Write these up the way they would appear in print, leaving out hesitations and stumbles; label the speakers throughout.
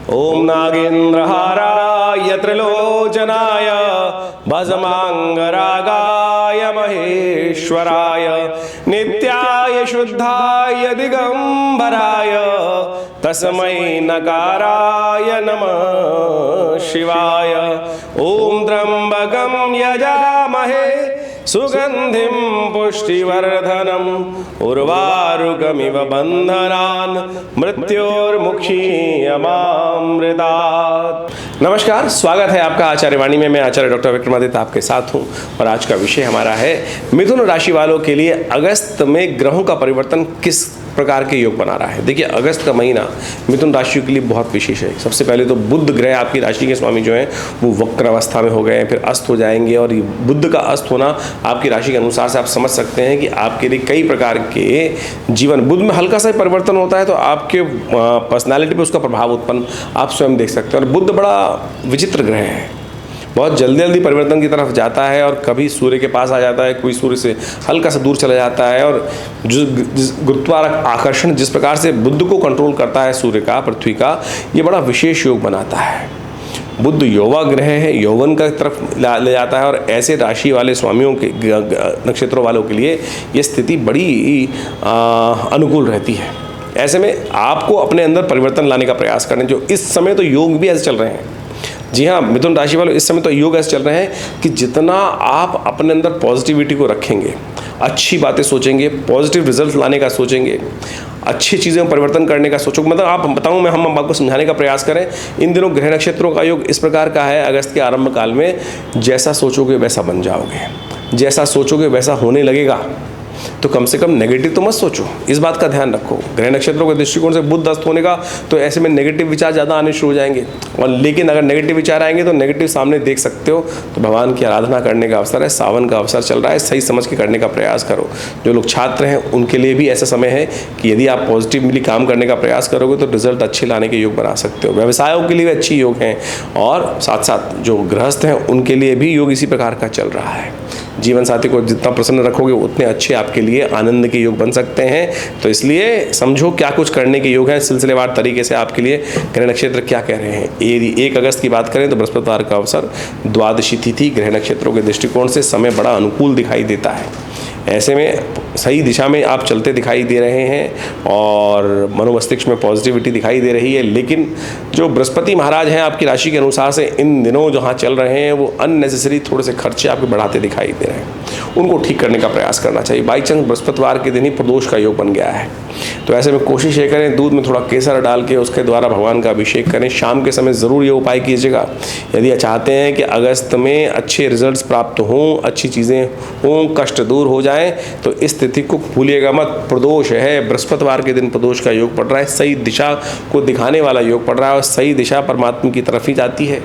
Speaker 1: ओम नागेन्द्रहाराय त्रिलोचनाय भस्मांगरागाय महेश्वराय नित्याय शुद्धाय दिगंबराय तस्मै नकाराय नमः शिवाय। ओम त्र्यंबकं यजामहे सुगंधिं पुष्टिवर्धनम् उर्वारुकमिव बंधनान् मृत्योर्मुक्षीयमामृतात्। नमस्कार, स्वागत है आपका आचार्य वाणी में। मैं आचार्य डॉक्टर विक्रमादित्य आपके साथ हूं और आज का विषय हमारा है मिथुन राशि वालों के लिए अगस्त में ग्रहों का परिवर्तन किस प्रकार के योग बना रहा है। देखिए, अगस्त का महीना मिथुन राशि के लिए बहुत विशेष है। सबसे पहले तो बुध ग्रह आपकी राशि के स्वामी जो हैं वो वक्र अवस्था में हो गए हैं, फिर अस्त हो जाएंगे और ये बुध का अस्त होना आपकी राशि के अनुसार से आप समझ सकते हैं कि आपके लिए कई प्रकार के जीवन, बुध में हल्का सा परिवर्तन होता है तो आपके पर्सनैलिटी पे उसका प्रभाव उत्पन्न आप स्वयं देख सकते हैं। और बुध बड़ा विचित्र ग्रह है, बहुत जल्दी जल्दी परिवर्तन की तरफ जाता है और कभी सूर्य के पास आ जाता है, कोई सूर्य से हल्का सा दूर चला जाता है। और जो गुरुत्वाकर्षण जिस प्रकार से बुध को कंट्रोल करता है सूर्य का, पृथ्वी का, ये बड़ा विशेष योग बनाता है। बुध युवा ग्रह है, यौवन का तरफ ले जाता है और ऐसे राशि वाले स्वामियों के नक्षत्रों वालों के लिए ये स्थिति बड़ी अनुकूल रहती है। ऐसे में आपको अपने अंदर परिवर्तन लाने का प्रयास करें। जो इस समय तो योग भी ऐसे चल रहे हैं, जी हाँ मिथुन राशि वालों, इस समय तो योग ऐसे चल रहे हैं कि जितना आप अपने अंदर पॉजिटिविटी को रखेंगे, अच्छी बातें सोचेंगे, पॉजिटिव रिजल्ट लाने का सोचेंगे, अच्छी चीज़ों में परिवर्तन करने का सोचोगे, मतलब आप बताऊं मैं, हम आपको समझाने का प्रयास करें। इन दिनों ग्रह नक्षत्रों का योग इस प्रकार का है, अगस्त के आरंभ काल में जैसा सोचोगे वैसा बन जाओगे, जैसा सोचोगे वैसा होने लगेगा। तो कम से कम नेगेटिव तो मत सोचो, इस बात का ध्यान रखो। ग्रह नक्षत्रों के दृष्टिकोण से बुध अस्त होने का तो ऐसे में नेगेटिव विचार ज़्यादा आने शुरू हो जाएंगे। और लेकिन अगर नेगेटिव विचार आएंगे तो नेगेटिव सामने देख सकते हो, तो भगवान की आराधना करने का अवसर है, सावन का अवसर चल रहा है, सही समझ के करने का प्रयास करो। जो लोग छात्र हैं उनके लिए भी ऐसा समय है कि यदि आप पॉजिटिवली काम करने का प्रयास करोगे तो रिजल्ट अच्छे लाने के योग बना सकते हो। व्यवसायों के लिए भी अच्छी योग हैं और साथ साथ जो गृहस्थ हैं उनके लिए भी योग इसी प्रकार का चल रहा है। जीवन साथी को जितना प्रसन्न रखोगे उतने अच्छे आपके लिए आनंद के योग बन सकते हैं। तो इसलिए समझो क्या कुछ करने के योग हैं, सिलसिलेवार तरीके से आपके लिए ग्रह नक्षत्र क्या कह रहे हैं। यदि 1 अगस्त की बात करें तो बृहस्पतिवार का अवसर, द्वादशी तिथि, ग्रह नक्षत्रों के दृष्टिकोण से समय बड़ा अनुकूल दिखाई देता है। ऐसे में सही दिशा में आप चलते दिखाई दे रहे हैं और मनोमस्तिष्क में पॉजिटिविटी दिखाई दे रही है। लेकिन जो बृहस्पति महाराज हैं आपकी राशि के अनुसार से इन दिनों जहाँ चल रहे हैं वो अननेसेसरी थोड़े से खर्चे आपके बढ़ाते दिखाई दे रहे हैं, उनको ठीक करने का प्रयास करना चाहिए। बाई चांस बृहस्पतिवार के दिन ही प्रदोष का योग बन गया है, तो ऐसे में कोशिश ये करें दूध में थोड़ा केसर डाल के उसके द्वारा भगवान का अभिषेक करें। शाम के समय ज़रूर ये उपाय कीजिएगा यदि चाहते हैं कि अगस्त में अच्छे रिजल्ट्स प्राप्त हों, अच्छी चीज़ें हों, कष्ट दूर हो जाए। तो इस स्थिति को भूलिएगा मत। प्रदोष है, बृहस्पतिवार के दिन प्रदोष का योग पड़ रहा है, सही दिशा को दिखाने वाला योग पड़ रहा है और सही दिशा परमात्मा की तरफ ही जाती है।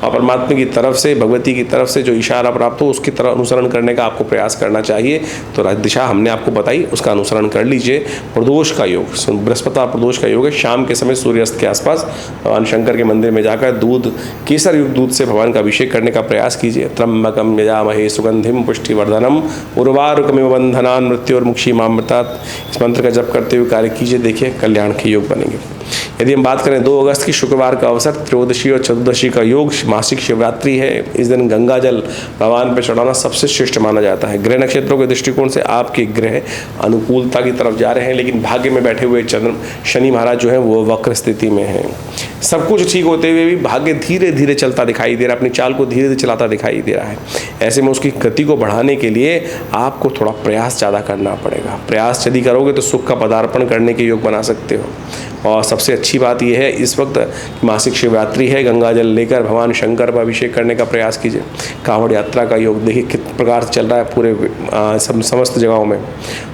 Speaker 1: और परमात्मा की तरफ से, भगवती की तरफ से जो इशारा प्राप्त हो उसकी तरफ अनुसरण करने का आपको प्रयास करना चाहिए। तो दिशा हमने आपको बताई, उसका अनुसरण कर लीजिए। प्रदोष का योग, बृहस्पतिवार प्रदोष का योग है। शाम के समय सूर्यास्त के आसपास भगवान शंकर के मंदिर में जाकर दूध, केसर युक्त दूध से भगवान का अभिषेक करने का प्रयास कीजिए। त्र्यंबकं यजामहे सुगंधिं पुष्टिवर्धनम् उर्वारुकमिव बंधनान् मृत्योर्मुक्षीयमामृतात्। इस मंत्र का जप करते हुए कार्य कीजिए, देखिए कल्याण के योग बनेंगे। यदि हम बात करें 2 अगस्त की शुक्रवार का अवसर, त्रयोदशी और चतुर्दशी का योग, मासिक शिवरात्रि है। इस दिन गंगा जल भगवान पर चढ़ाना सबसे श्रेष्ठ माना जाता है। ग्रह नक्षत्रों के दृष्टिकोण से आपके ग्रह अनुकूलता की तरफ जा रहे हैं, लेकिन भाग्य में बैठे हुए शनि महाराज जो हैं वो वक्र स्थिति में हैं। सब कुछ ठीक होते हुए भी भाग्य धीरे धीरे चलता दिखाई दे रहा है, अपनी चाल को धीरे धीरे चलाता दिखाई दे रहा है। ऐसे में उसकी गति को बढ़ाने के लिए आपको थोड़ा प्रयास ज़्यादा करना पड़ेगा। प्रयास यदि करोगे तो सुख का पदार्पण करने के योग बना सकते हो। और सबसे अच्छी बात यह है इस वक्त मासिक शिवरात्रि है, गंगा जल लेकर भगवान शंकर पर अभिषेक करने का प्रयास कीजिए। कांवड़ यात्रा का योग देखिए किस प्रकार से चल रहा है पूरे समस्त जगहों में।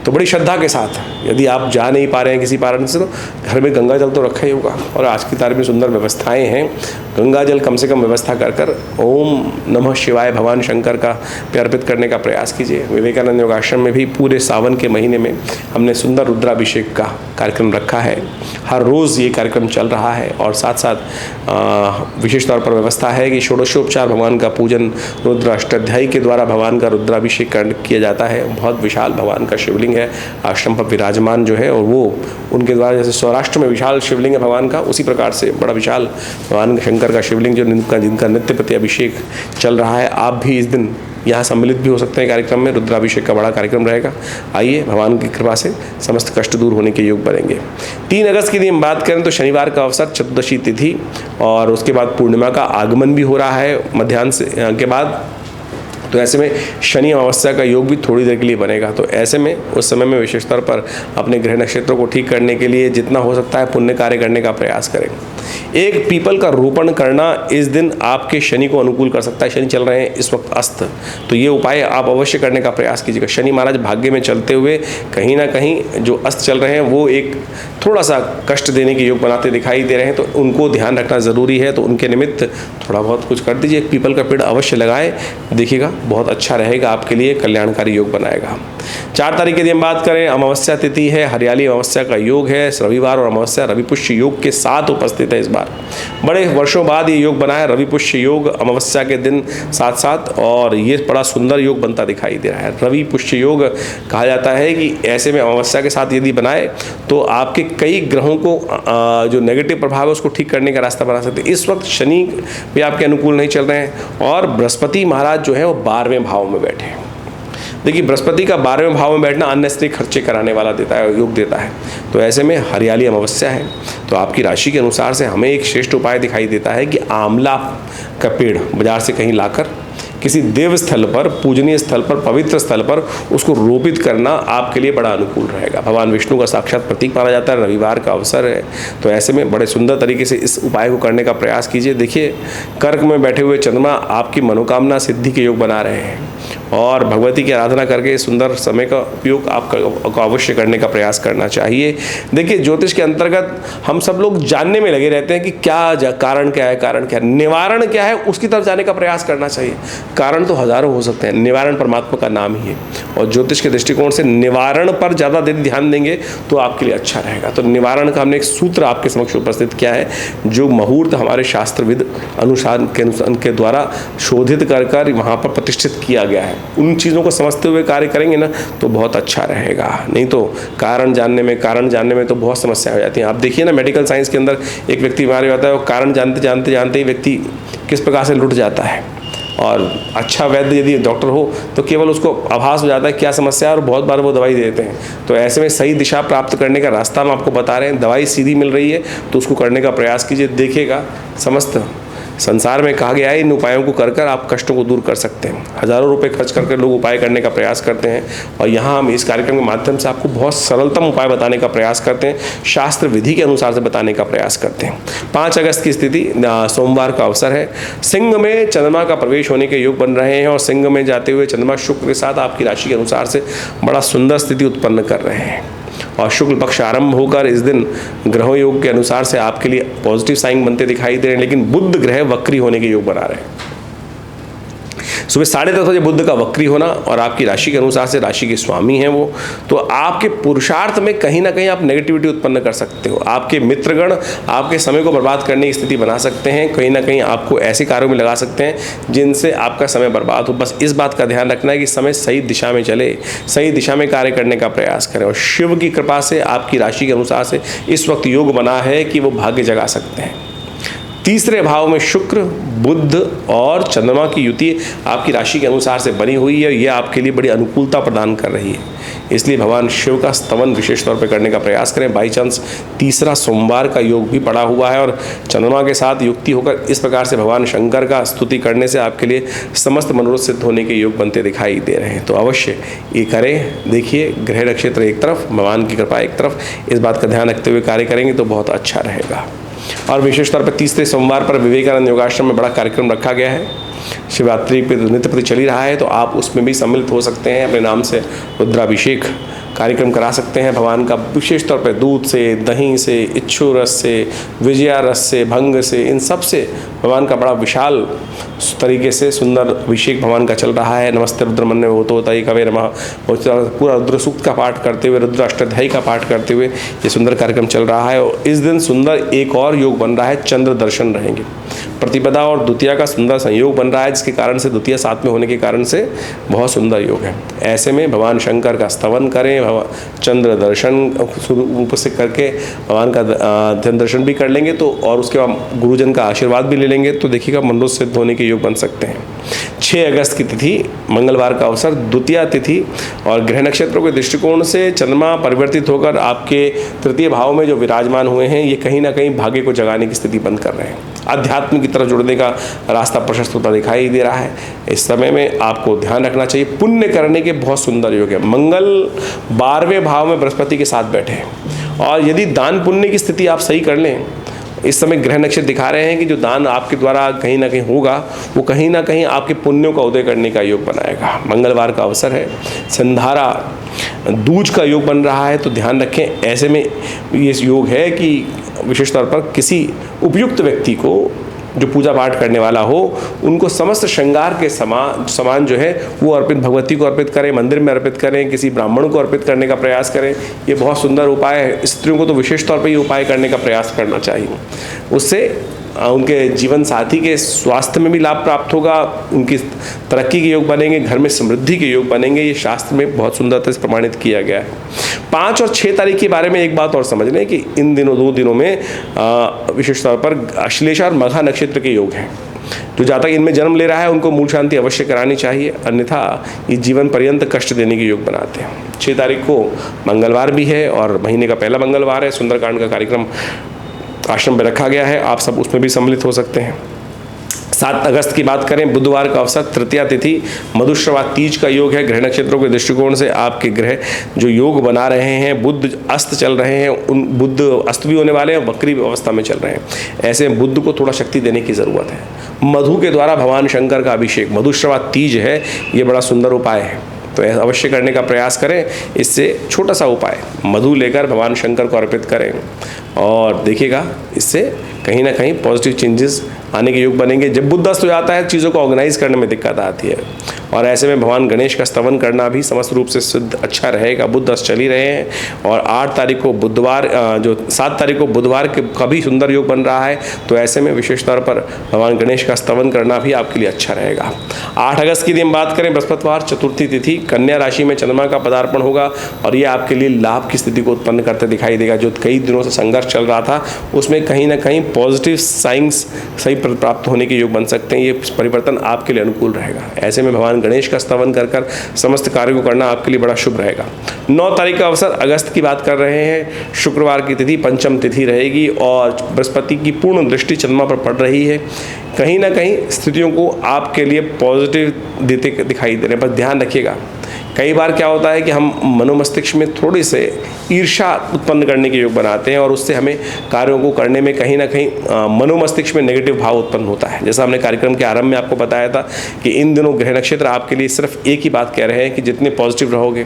Speaker 1: तो बड़ी श्रद्धा के साथ यदि आप जा नहीं पा रहे हैं किसी कारण से, तो घर में गंगा जल तो रखा ही होगा। और आज की तारीख में सुंदर व्यवस्थाएं हैं, गंगा जल कम से कम व्यवस्था कर कर ओम नमः शिवाय भगवान शंकर का अर्पित करने का प्रयास कीजिए। विवेकानंद योगाश्रम में भी पूरे सावन के महीने में हमने सुंदर रुद्राभिषेक का कार्यक्रम रखा है। हर हर रोज़ ये कार्यक्रम चल रहा है। और साथ साथ विशेष तौर पर व्यवस्था है कि षोडशोपचार भगवान का पूजन रुद्र अष्टाध्यायी के द्वारा भगवान का रुद्राभिषेक किया जाता है। बहुत विशाल भगवान का शिवलिंग है आश्रम पर विराजमान जो है, और वो उनके द्वारा, जैसे सौराष्ट्र में विशाल शिवलिंग है भगवान का, उसी प्रकार से बड़ा विशाल भगवान शंकर का शिवलिंग जो जिनका नित्य प्रति अभिषेक चल रहा है। आप भी इस दिन यहाँ सम्मिलित भी हो सकते हैं कार्यक्रम में। रुद्राभिषेक का बड़ा कार्यक्रम रहेगा। आइए, भगवान की कृपा से समस्त कष्ट दूर होने के योग बनेंगे। 3 अगस्त की यदि हम बात करें तो शनिवार का अवसर, चतुर्दशी तिथि, और उसके बाद पूर्णिमा का आगमन भी हो रहा है मध्याह्न से के बाद। तो ऐसे में शनि अमावस्या का योग भी थोड़ी देर के लिए बनेगा। तो ऐसे में उस समय में विशेष तौर पर अपने ग्रह नक्षत्रों को ठीक करने के लिए जितना हो सकता है पुण्य कार्य करने का प्रयास करें। एक पीपल का रोपण करना इस दिन आपके शनि को अनुकूल कर सकता है। शनि चल रहे हैं इस वक्त अस्त, तो ये उपाय आप अवश्य करने का प्रयास कीजिएगा। शनि महाराज भाग्य में चलते हुए कहीं ना कहीं जो अस्त चल रहे हैं वो एक थोड़ा सा कष्ट देने के योग बनाते दिखाई दे रहे हैं, तो उनको ध्यान रखना ज़रूरी है। तो उनके निमित्त थोड़ा बहुत कुछ कर दीजिए। एक पीपल का पेड़ अवश्य लगाए, देखिएगा बहुत अच्छा रहेगा, आपके लिए कल्याणकारी योग बनाएगा। 4 तारीख की यदि हम बात करें, अमावस्या तिथि है, हरियाली अमावस्या का योग है। रविवार और अमावस्या रवि पुष्य योग के साथ उपस्थित है। इस बार बड़े वर्षों बाद ये योग बना है, रवि पुष्य योग अमावस्या के दिन साथ साथ, और ये बड़ा सुंदर योग बनता दिखाई दे रहा है। रवि पुष्य योग कहा जाता है कि ऐसे में अमावस्या के साथ यदि बनाए तो आपके कई ग्रहों को जो नेगेटिव प्रभाव है उसको ठीक करने का रास्ता बना सकते हैं। इस वक्त शनि भी आपके अनुकूल नहीं चल रहे हैं, और बृहस्पति महाराज जो है वो 12वें भाव में बैठे हैं। देखिए, बृहस्पति का 12वें भाव में बैठना अननेसेसरी खर्चे कराने वाला देता है, योग देता है। तो ऐसे में हरियाली अमावस्या है, तो आपकी राशि के अनुसार से हमें एक श्रेष्ठ उपाय दिखाई देता है कि आंवला का पेड़ बाजार से कहीं लाकर किसी देव स्थल पर, पूजनीय स्थल पर, पवित्र स्थल पर उसको रोपित करना आपके लिए बड़ा अनुकूल रहेगा। भगवान विष्णु का साक्षात प्रतीक माना जाता है, रविवार का अवसर है, तो ऐसे में बड़े सुंदर तरीके से इस उपाय को करने का प्रयास कीजिए। देखिए, कर्क में बैठे हुए चंद्रमा आपकी मनोकामना सिद्धि के योग बना रहे हैं, और भगवती की आराधना करके सुंदर समय का उपयोग आपको अवश्य करने का प्रयास करना चाहिए। देखिए, ज्योतिष के अंतर्गत हम सब लोग जानने में लगे रहते हैं कि क्या कारण क्या है, कारण क्या है, निवारण क्या है, उसकी तरफ जाने का प्रयास करना चाहिए। कारण तो हजारों हो सकते हैं, निवारण परमात्मा का नाम ही है, और ज्योतिष के दृष्टिकोण से निवारण पर ज़्यादा ध्यान देंगे तो आपके लिए अच्छा रहेगा। तो निवारण का हमने एक सूत्र आपके समक्ष उपस्थित किया है, जो मुहूर्त हमारे शास्त्रविद अनुसार के द्वारा शोधित कर वहाँ पर प्रतिष्ठित किया गया है। उन चीज़ों को समझते हुए कार्य करेंगे ना तो बहुत अच्छा रहेगा। नहीं तो कारण जानने में तो बहुत समस्या हो जाती है। आप देखिए ना, मेडिकल साइंस के अंदर एक व्यक्ति बीमार होता है, वो कारण जानते ही व्यक्ति किस प्रकार से लुट जाता है। और अच्छा वैद्य यदि डॉक्टर हो तो केवल उसको आभास हो जाता है क्या समस्या है, और बहुत बार वो दवाई दे देते हैं। तो ऐसे में सही दिशा प्राप्त करने का रास्ता हम आपको बता रहे हैं। दवाई सीधी मिल रही है तो उसको करने का प्रयास कीजिए। देखिएगा, समस्त संसार में कहा गया है इन उपायों को कर आप कष्टों को दूर कर सकते हैं। हजारों रुपए खर्च करके लोग उपाय करने का प्रयास करते हैं, और यहाँ हम इस कार्यक्रम के माध्यम से आपको बहुत सरलतम उपाय बताने का प्रयास करते हैं, शास्त्र विधि के अनुसार से बताने का प्रयास करते हैं। 5 अगस्त की स्थिति, सोमवार का अवसर है। सिंह में चंद्रमा का प्रवेश होने के योग बन रहे हैं, और सिंह में जाते हुए चंद्रमा शुक्र के साथ आपकी राशि के अनुसार से बड़ा सुंदर स्थिति उत्पन्न कर रहे हैं। और शुक्ल पक्ष आरंभ होकर इस दिन ग्रहों योग के अनुसार से आपके लिए पॉजिटिव साइन बनते दिखाई दे रहे हैं, लेकिन बुध ग्रह वक्री होने के योग बना रहे हैं। सुबह 10:30 बजे बुध का वक्री होना, और आपकी राशि के अनुसार से राशि के स्वामी हैं वो, तो आपके पुरुषार्थ में कहीं ना कहीं आप नेगेटिविटी उत्पन्न कर सकते हो। आपके मित्रगण आपके समय को बर्बाद करने की स्थिति बना सकते हैं, कहीं ना कहीं आपको ऐसे कार्यों में लगा सकते हैं जिनसे आपका समय बर्बाद हो। बस इस बात का ध्यान रखना है कि समय सही दिशा में चले, सही दिशा में कार्य करने का प्रयास करें, और शिव की कृपा से आपकी राशि के अनुसार से इस वक्त योग बना है कि वो भाग्य जगा सकते हैं। 3रे भाव में शुक्र, बुध और चंद्रमा की युति आपकी राशि के अनुसार से बनी हुई है। ये आपके लिए बड़ी अनुकूलता प्रदान कर रही है, इसलिए भगवान शिव का स्तवन विशेष तौर पर करने का प्रयास करें। बाई चांस 3रा सोमवार का योग भी पड़ा हुआ है, और चंद्रमा के साथ युक्ति होकर इस प्रकार से भगवान शंकर का स्तुति करने से आपके लिए समस्त मनोरथ सिद्ध होने के योग बनते दिखाई दे रहे हैं। तो अवश्य ये करें। देखिए, ग्रह नक्षत्र एक तरफ, भगवान की कृपा एक तरफ, इस बात का ध्यान रखते हुए कार्य करेंगे तो बहुत अच्छा रहेगा। और विशेष तौर पर 3रे सोमवार पर विवेकानंद योगाश्रम में बड़ा कार्यक्रम रखा गया है। शिवरात्रि पे नित्य प्रति चली रहा है, तो आप उसमें भी सम्मिलित हो सकते हैं। अपने नाम से रुद्राभिषेक कार्यक्रम करा सकते हैं भगवान का, विशेष तौर पर दूध से, दही से, इच्छू रस से, विजया रस से, भंग से, इन सब से भगवान का बड़ा विशाल तरीके से सुंदर अभिषेक भगवान का चल रहा है। नमस्ते रुद्रमन्य होता ही कवे नमः, पूरा रुद्र सूक्त का पाठ करते हुए, रुद्र अष्टाध्यायी का पाठ करते हुए ये सुंदर कार्यक्रम चल रहा है। और इस दिन सुंदर एक और योग बन रहा है, चंद्र दर्शन रहेंगे। प्रतिपदा और द्वितीया का सुंदर संयोग बन रहा है, जिसके कारण से द्वितीया साथ में होने के कारण से बहुत सुंदर योग है। ऐसे में भगवान शंकर का स्तवन करें, चंद्र दर्शन रूप से करके भगवान का ध्यान दर्शन भी कर लेंगे तो, और उसके बाद गुरुजन का आशीर्वाद भी ले लेंगे तो देखिएगा मनोरथ सिद्ध होने के योग बन सकते हैं। 6 अगस्त की तिथि मंगलवार का अवसर, द्वितीया तिथि, और ग्रह नक्षत्रों के दृष्टिकोण से चंद्रमा परिवर्तित होकर आपके तृतीय भाव में जो विराजमान हुए हैं, ये कहीं ना कहीं भाग्य को जगाने की स्थिति बंद कर रहे हैं। अध्यात्म की तरफ जुड़ने का रास्ता प्रशस्त होता दिखाई दे रहा है। इस समय में आपको ध्यान रखना चाहिए, पुण्य करने के बहुत सुंदर योग है। मंगल 12वें भाव में बृहस्पति के साथ बैठे हैं, और यदि दान पुण्य की स्थिति आप सही कर लें, इस समय ग्रह नक्षत्र दिखा रहे हैं कि जो दान आपके द्वारा कहीं ना कहीं होगा वो कहीं ना कहीं आपके पुण्यों का उदय करने का योग बनाएगा। मंगलवार का अवसर है, संधारा दूज का योग बन रहा है, तो ध्यान रखें। ऐसे में ये योग है कि विशेष तौर पर किसी उपयुक्त व्यक्ति को जो पूजा पाठ करने वाला हो, उनको समस्त श्रृंगार के सामान जो है वो अर्पित भगवती को अर्पित करें, मंदिर में अर्पित करें, किसी ब्राह्मण को अर्पित करने का प्रयास करें। ये बहुत सुंदर उपाय है। स्त्रियों को तो विशेष तौर पर ये उपाय करने का प्रयास करना चाहिए। उससे उनके जीवन साथी के स्वास्थ्य में भी लाभ प्राप्त होगा, उनकी तरक्की के योग बनेंगे, घर में समृद्धि के योग बनेंगे। ये शास्त्र में बहुत सुंदरता से प्रमाणित किया गया है। 5 और 6 तारीख के बारे में एक बात और समझ लें कि इन दिनों 2 दिनों में विशेष तौर पर अश्लेषा और मघा नक्षत्र के योग हैं। जो जातक इनमें जन्म ले रहा है उनको मूल शांति अवश्य करानी चाहिए, अन्यथा ये जीवन पर्यंत कष्ट देने के योग बनाते हैं। 6 तारीख को मंगलवार भी है और महीने का पहला मंगलवार है। सुंदरकांड का कार्यक्रम आश्रम में रखा गया है, आप सब उसमें भी सम्मिलित हो सकते हैं। 7 अगस्त की बात करें, बुधवार का अवसर, तृतीया तिथि, मधुश्रवा तीज का योग है। ग्रह नक्षत्रों के दृष्टिकोण से आपके ग्रह जो योग बना रहे हैं, बुध अस्त चल रहे हैं, उन बुध अस्त भी होने वाले हैं, वक्री अवस्था में चल रहे हैं। ऐसे में बुध को थोड़ा शक्ति देने की ज़रूरत है। मधु के द्वारा भगवान शंकर का अभिषेक, मधुश्रवा तीज है, ये बड़ा सुंदर उपाय है, तो अवश्य करने का प्रयास करें। इससे छोटा सा उपाय, मधु लेकर भगवान शंकर को अर्पित करें और देखिएगा इससे कहीं ना कहीं पॉजिटिव चेंजेस आने के योग बनेंगे। जब बुध अस्त हो जाता है चीज़ों को ऑर्गेनाइज करने में दिक्कत आती है, और ऐसे में भगवान गणेश का स्तवन करना भी समस्त रूप से सिद्ध अच्छा रहेगा। बुध अस्त चल ही रहे हैं और 8 तारीख को बुधवार, जो 7 तारीख को बुधवार के का भी सुंदर योग बन रहा है, तो ऐसे में विशेष तौर पर भगवान गणेश का स्तवन करना भी आपके लिए अच्छा रहेगा। 8 अगस्त की दिन बात करें, बृहस्पतिवार, चतुर्थी तिथि, कन्या राशि में चंद्रमा का पदार्पण होगा और ये आपके लिए लाभ की स्थिति को उत्पन्न करते दिखाई देगा। जो कई दिनों से संघर्ष चल रहा था उसमें कहीं ना कहीं पॉजिटिव साइंस सही प्राप्त होने के योग बन सकते हैं। ये परिवर्तन आपके लिए अनुकूल रहेगा। ऐसे में भगवान गणेश का स्तवन कर समस्त कार्यों को करना आपके लिए बड़ा शुभ रहेगा। 9 तारीख का अवसर, अगस्त की बात कर रहे हैं, शुक्रवार की तिथि पंचम तिथि रहेगी और बृहस्पति की पूर्ण दृष्टि चंद्रमा पर पड़ रही है। कहीं ना कहीं स्थितियों को आपके लिए पॉजिटिव देते दिखाई दे रहे हैं, बस ध्यान रखिएगा। कई बार क्या होता है कि हम मनोमस्तिष्क में थोड़ी से ईर्ष्या उत्पन्न करने के योग बनाते हैं और उससे हमें कार्यों को करने में कहीं ना कहीं मनोमस्तिष्क में नेगेटिव भाव उत्पन्न होता है। जैसा हमने कार्यक्रम के आरंभ में आपको बताया था कि इन दिनों ग्रह नक्षत्र आपके लिए सिर्फ एक ही बात कह रहे हैं कि जितने पॉजिटिव रहोगे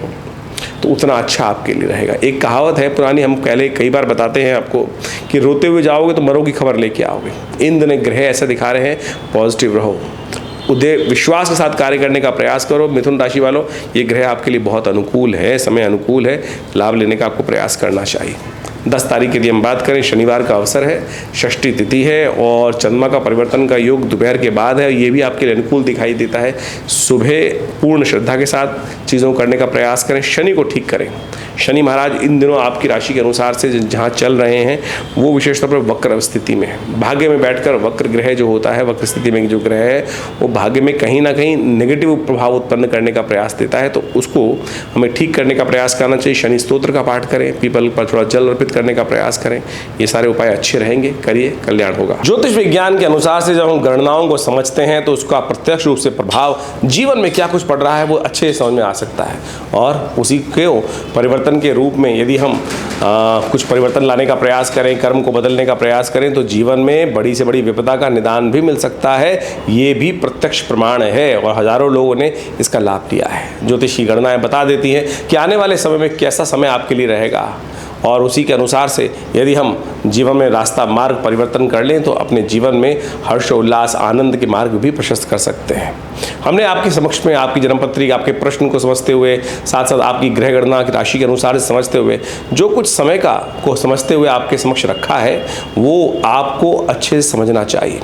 Speaker 1: तो उतना अच्छा आपके लिए रहेगा। एक कहावत है पुरानी, हम पहले कई बार बताते हैं आपको कि रोते हुए जाओगे तो मरोगी खबर लेके आओगे। इन दिनों ग्रह ऐसा दिखा रहे हैं, पॉजिटिव रहो, उदय विश्वास के साथ कार्य करने का प्रयास करो। मिथुन राशि वालों, ये ग्रह आपके लिए बहुत अनुकूल है, समय अनुकूल है, लाभ लेने का आपको प्रयास करना चाहिए। 10 तारीख के लिए हम बात करें, शनिवार का अवसर है, षष्ठी तिथि है और चंद्रमा का परिवर्तन का योग दोपहर के बाद है। ये भी आपके लिए अनुकूल दिखाई देता है। सुबह पूर्ण श्रद्धा के साथ चीज़ों को करने का प्रयास करें, शनि को ठीक करें। शनि महाराज इन दिनों आपकी राशि के अनुसार से जहाँ चल रहे हैं वो विशेष तौर पर वक्र स्थिति में है। भाग्य में बैठकर वक्र ग्रह जो होता है, वक्र स्थिति में जो ग्रह है वो भाग्य में कहीं ना कहीं नेगेटिव प्रभाव उत्पन्न करने का प्रयास देता है, तो उसको हमें ठीक करने का प्रयास करना चाहिए। शनि स्तोत्र का पाठ करें, पीपल पर थोड़ा जल अर्पित करने का प्रयास करें। ये सारे उपाय अच्छे रहेंगे, करिए, कल्याण होगा। ज्योतिष विज्ञान के अनुसार से जब हम गणनाओं को समझते हैं तो उसका प्रत्यक्ष रूप से प्रभाव जीवन में क्या कुछ पड़ रहा है वो अच्छे से समझ में आ सकता है, और उसी के परिवर्तन के रूप में यदि हम कुछ परिवर्तन लाने का प्रयास करें, कर्म को बदलने का प्रयास करें, तो जीवन में बड़ी से बड़ी विपदा का निदान भी मिल सकता है। ये भी प्रत्यक्ष प्रमाण है और हजारों लोगों ने इसका लाभ लिया है। ज्योतिष की गणनाएं बता देती हैं कि आने वाले समय में कैसा समय आपके लिए रहेगा, और उसी के अनुसार से यदि हम जीवन में रास्ता मार्ग परिवर्तन कर लें तो अपने जीवन में हर्ष उल्लास आनंद के मार्ग भी प्रशस्त कर सकते हैं। हमने आपके समक्ष में आपकी जन्मपत्री, आपके प्रश्न को समझते हुए, साथ साथ आपकी ग्रह गणना की राशि के अनुसार से समझते हुए, जो कुछ समय का को समझते हुए आपके समक्ष रखा है वो आपको अच्छे से समझना चाहिए।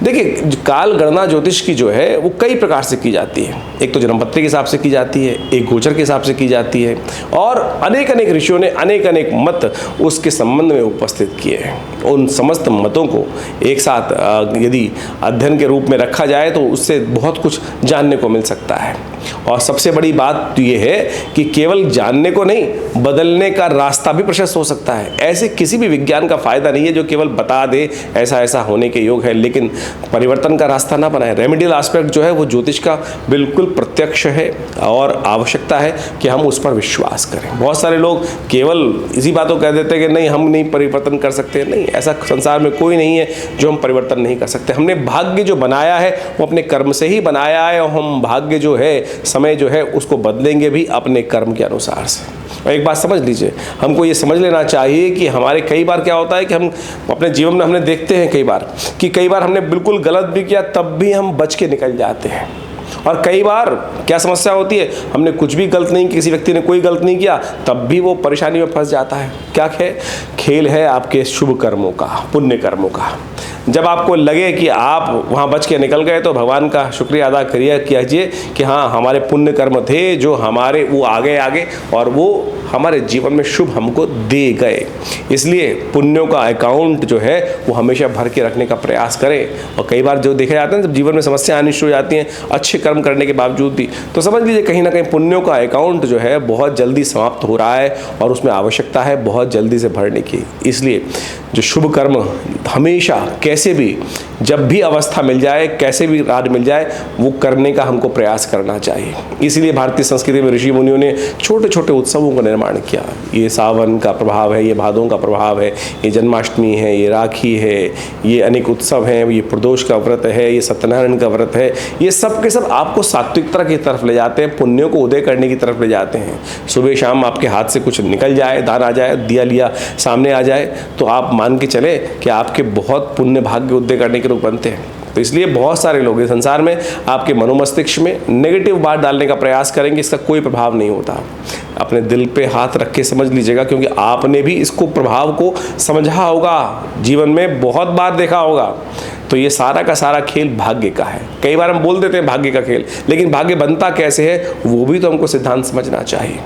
Speaker 1: देखिए, काल गणना ज्योतिष की जो है वो कई प्रकार से की जाती है। एक तो जन्मपत्री के हिसाब से की जाती है, एक गोचर के हिसाब से की जाती है, और अनेक अनेक ऋषियों ने अनेक अनेक मत उसके संबंध में उपस्थित किए हैं। उन समस्त मतों को एक साथ यदि अध्ययन के रूप में रखा जाए तो उससे बहुत कुछ जानने को मिल सकता है। और सबसे बड़ी बात तो ये है कि केवल जानने को नहीं, बदलने का रास्ता भी प्रशस्त हो सकता है। ऐसे किसी भी विज्ञान का फायदा नहीं है जो केवल बता दे ऐसा ऐसा होने के योग है लेकिन परिवर्तन का रास्ता ना बनाए। रेमेडियल एस्पेक्ट जो है वो ज्योतिष का बिल्कुल प्रत्यक्ष है और आवश्यकता है कि हम उस पर विश्वास करें। बहुत सारे लोग केवल इसी बात को कह देते हैं कि नहीं, हम नहीं परिवर्तन कर सकते। नहीं, ऐसा संसार में कोई नहीं है जो हम परिवर्तन नहीं कर सकते। हमने भाग्य जो बनाया है वो अपने कर्म से ही बनाया है, और हम भाग्य जो है, समय जो है, उसको बदलेंगे भी अपने कर्म के अनुसार से। और एक बात समझ लीजिए, हमको ये समझ लेना चाहिए कि हमारे कई बार क्या होता है कि हम अपने जीवन में हमने देखते हैं कई बार हमने बिल्कुल गलत भी किया तब भी हम बच के निकल जाते हैं। और कई बार क्या समस्या होती है, हमने कुछ भी गलत नहीं, किसी व्यक्ति ने कोई गलत नहीं किया तब भी वो परेशानी में फंस जाता है। क्या खेल है आपके शुभ कर्मों का, पुण्य कर्मों का। जब आपको लगे कि आप वहाँ बच के निकल गए तो भगवान का शुक्रिया अदा कीजिए कि हाँ, हमारे पुण्य कर्म थे जो हमारे वो आगे और वो हमारे जीवन में शुभ हमको दे गए। इसलिए पुण्यों का अकाउंट जो है वो हमेशा भर के रखने का प्रयास करें। और कई बार जो देखा जाता है जब जीवन में समस्या आनी शुरू हो जाती हैं अच्छे कर्म करने के बावजूद भी, तो समझ लीजिए कहीं ना कहीं पुण्यों का अकाउंट जो है बहुत जल्दी समाप्त हो रहा है और उसमें आवश्यकता है बहुत जल्दी से भरने की। इसलिए जो शुभ कर्म हमेशा कैसे भी, जब भी अवस्था मिल जाए, कैसे भी राज मिल जाए, वो करने का हमको प्रयास करना चाहिए। इसलिए भारतीय संस्कृति में ऋषि मुनियों ने छोटे छोटे उत्सवों का निर्माण किया। ये सावन का प्रभाव है, ये भादों का प्रभाव है, ये जन्माष्टमी है, ये राखी है, ये अनेक उत्सव हैं, ये प्रदोष का व्रत है, ये सत्यनारायण का व्रत है। ये सब के सब आपको सात्विकता की तरफ ले जाते हैं, पुण्यों को उदय करने की तरफ ले जाते हैं। सुबह शाम आपके हाथ से कुछ निकल जाए, दान आ जाए, दिया लिया सामने आ जाए, तो आप मान के चले कि आपके बहुत पुण्य भाग्य उदय करने के रूप बनते हैं। तो इसलिए बहुत सारे लोग इस संसार में आपके मनोमस्तिष्क में नेगेटिव बात डालने का प्रयास करेंगे, इसका कोई प्रभाव नहीं होता। अपने दिल पे हाथ रख के समझ लीजिएगा, क्योंकि आपने भी इसको प्रभाव को समझा होगा, जीवन में बहुत बार देखा होगा। तो ये सारा का सारा खेल भाग्य का है। कई बार हम बोल देते हैं भाग्य का खेल, लेकिन भाग्य बनता कैसे है वो भी तो हमको सिद्धांत समझना चाहिए।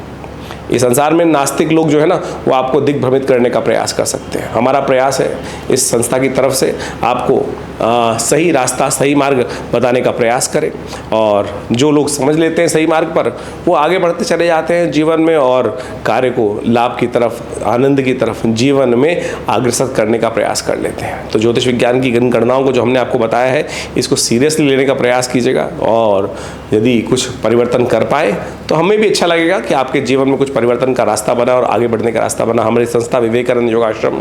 Speaker 1: इस संसार में नास्तिक लोग जो है ना, वो आपको दिग्भ्रमित करने का प्रयास कर सकते हैं। हमारा प्रयास है इस संस्था की तरफ से आपको सही रास्ता, सही मार्ग बताने का प्रयास करें, और जो लोग समझ लेते हैं सही मार्ग पर, वो आगे बढ़ते चले जाते हैं जीवन में और कार्य को लाभ की तरफ, आनंद की तरफ जीवन में अग्रसर करने का प्रयास कर लेते हैं। तो ज्योतिष विज्ञान की गणनाओं को जो हमने आपको बताया है, इसको सीरियसली लेने का प्रयास कीजिएगा, और यदि कुछ परिवर्तन कर पाए तो हमें भी अच्छा लगेगा कि आपके जीवन में कुछ परिवर्तन का रास्ता बना और आगे बढ़ने का रास्ता बना। हमारी संस्था विवेकानंद योगाश्रम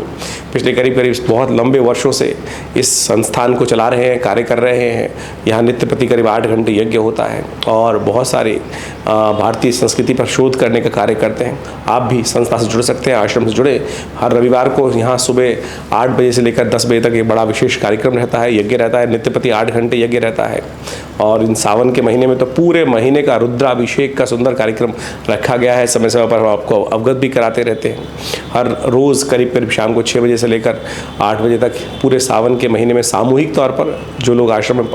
Speaker 1: पिछले करीब बहुत लंबे वर्षों से इस संस्थान को चला रहे हैं, कार्य कर रहे हैं। यहाँ नित्य प्रति करीब 8 घंटे यज्ञ होता है और बहुत सारे भारतीय संस्कृति पर शोध करने का कार्य करते हैं। आप भी संस्था से जुड़ सकते हैं, आश्रम से जुड़े। हर रविवार को यहाँ सुबह 8 बजे से लेकर 10 बजे तक एक बड़ा विशेष कार्यक्रम रहता है, यज्ञ रहता है, नित्य प्रति 8 घंटे यज्ञ रहता है। और इन सावन के महीने में तो पूरे महीने का रुद्राभिषेक का सुंदर कार्यक्रम रखा गया है। समय समय पर हम आपको अवगत भी कराते रहते हैं। हर रोज़ करीब शाम को 6 बजे से लेकर 8 बजे तक पूरे सावन के महीने में सामूहिक तौर पर जो लोग आश्रम में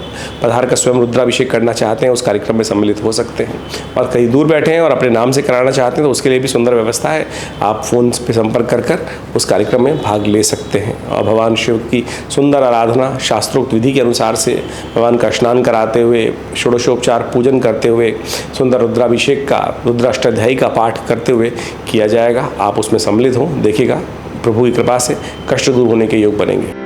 Speaker 1: पधार कर स्वयं रुद्राभिषेक करना चाहते हैं उस कार्यक्रम में सम्मिलित हो सकते हैं। और कहीं दूर बैठे हैं और अपने नाम से कराना चाहते हैं तो उसके लिए भी सुंदर व्यवस्था है। आप फ़ोन पे संपर्क कर उस कार्यक्रम में भाग ले सकते हैं। और भगवान शिव की सुंदर आराधना शास्त्रोक्त विधि के अनुसार से भगवान का स्नान कराते हुए, षोडशोपचार पूजन करते हुए, सुंदर रुद्राभिषेक का, रुद्राष्टाध्यायी का पाठ करते हुए किया जाएगा। आप उसमें सम्मिलित हों, देखिएगा, प्रभु की कृपा से कष्ट दूर होने के योग बनेंगे।